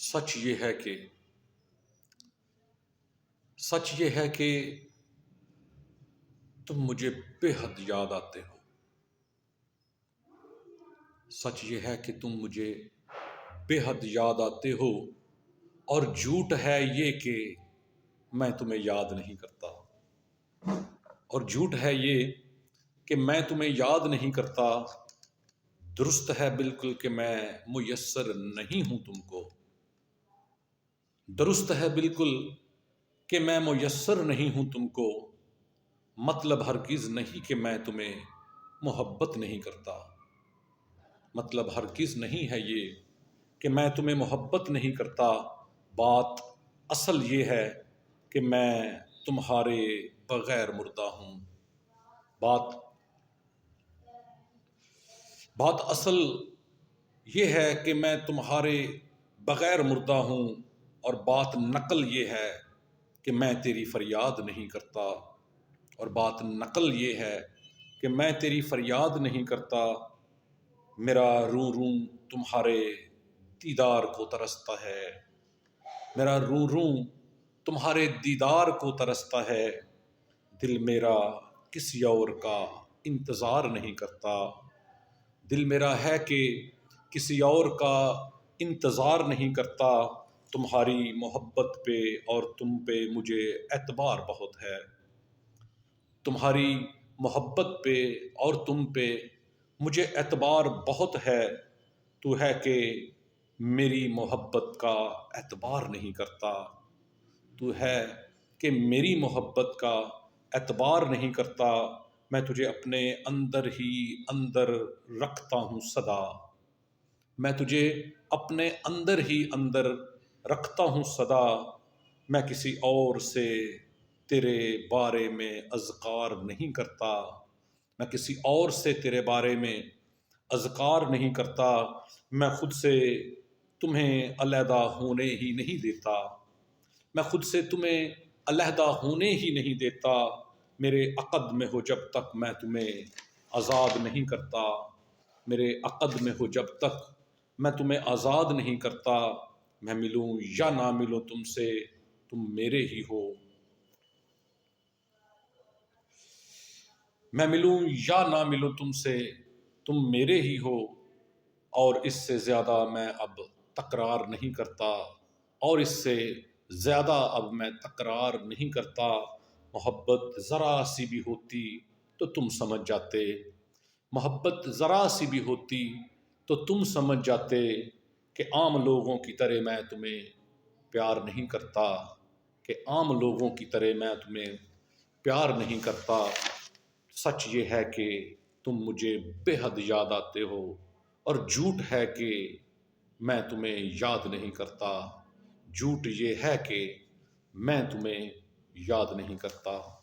سچ یہ ہے کہ تم مجھے بے حد یاد آتے ہو۔ سچ یہ ہے کہ تم مجھے بے حد یاد آتے ہو، اور جھوٹ ہے یہ کہ میں تمہیں یاد نہیں کرتا۔ اور جھوٹ ہے یہ کہ میں تمہیں یاد نہیں کرتا۔ درست ہے بالکل کہ میں میسر نہیں ہوں تم کو۔ درست ہے بالکل کہ میں میسر نہیں ہوں تم کو۔ مطلب ہرگز نہیں کہ میں تمہیں محبت نہیں کرتا۔ مطلب ہرگز نہیں ہے یہ کہ میں تمہیں محبت نہیں کرتا۔ بات اصل یہ ہے کہ میں تمہارے بغیر مردہ ہوں۔ بات اصل یہ ہے کہ میں تمہارے بغیر مردہ ہوں، اور بات نقل یہ ہے کہ میں تیری فریاد نہیں کرتا۔ اور بات نقل یہ ہے کہ میں تیری فریاد نہیں کرتا۔ میرا رو رو تمہارے دیدار کو ترستا ہے۔ میرا رو رو تمہارے دیدار کو ترستا ہے۔ دل میرا کسی اور کا انتظار نہیں کرتا۔ دل میرا ہے کہ کسی اور کا انتظار نہیں کرتا۔ تمہاری محبت پہ اور تم پہ مجھے اعتبار بہت ہے۔ تمہاری محبت پہ اور تم پہ مجھے اعتبار بہت ہے۔ تو ہے کہ میری محبت کا اعتبار نہیں کرتا۔ تو ہے کہ میری محبت کا اعتبار نہیں کرتا۔ میں تجھے اپنے اندر ہی اندر رکھتا ہوں سدا۔ میں تجھے اپنے اندر ہی اندر رکھتا ہوں سدا۔ میں کسی اور سے تیرے بارے میں اذکار نہیں کرتا۔ میں کسی اور سے تیرے بارے میں اذکار نہیں کرتا۔ میں خود سے تمہیں علیحدہ ہونے ہی نہیں دیتا۔ میں خود سے تمہیں علیحدہ ہونے ہی نہیں دیتا۔ میرے عقد میں ہو جب تک میں تمہیں آزاد نہیں کرتا۔ میرے عقد میں ہو جب تک میں تمہیں آزاد نہیں کرتا۔ میں ملوں یا نہ ملوں تم سے، تم میرے ہی ہو۔ میں ملوں یا نہ ملوں تم سے، تم میرے ہی ہو۔ اور اس سے زیادہ میں اب تکرار نہیں کرتا۔ اور اس سے زیادہ اب میں تکرار نہیں کرتا۔ محبت ذرا سی بھی ہوتی تو تم سمجھ جاتے۔ محبت ذرا سی بھی ہوتی تو تم سمجھ جاتے کہ عام لوگوں کی طرح میں تمہیں پیار نہیں کرتا۔ کہ عام لوگوں کی طرح میں تمہیں پیار نہیں کرتا۔ سچ یہ ہے کہ تم مجھے بے حد یاد آتے ہو، اور جھوٹ ہے کہ میں تمہیں یاد نہیں کرتا۔ جھوٹ یہ ہے کہ میں تمہیں یاد نہیں کرتا۔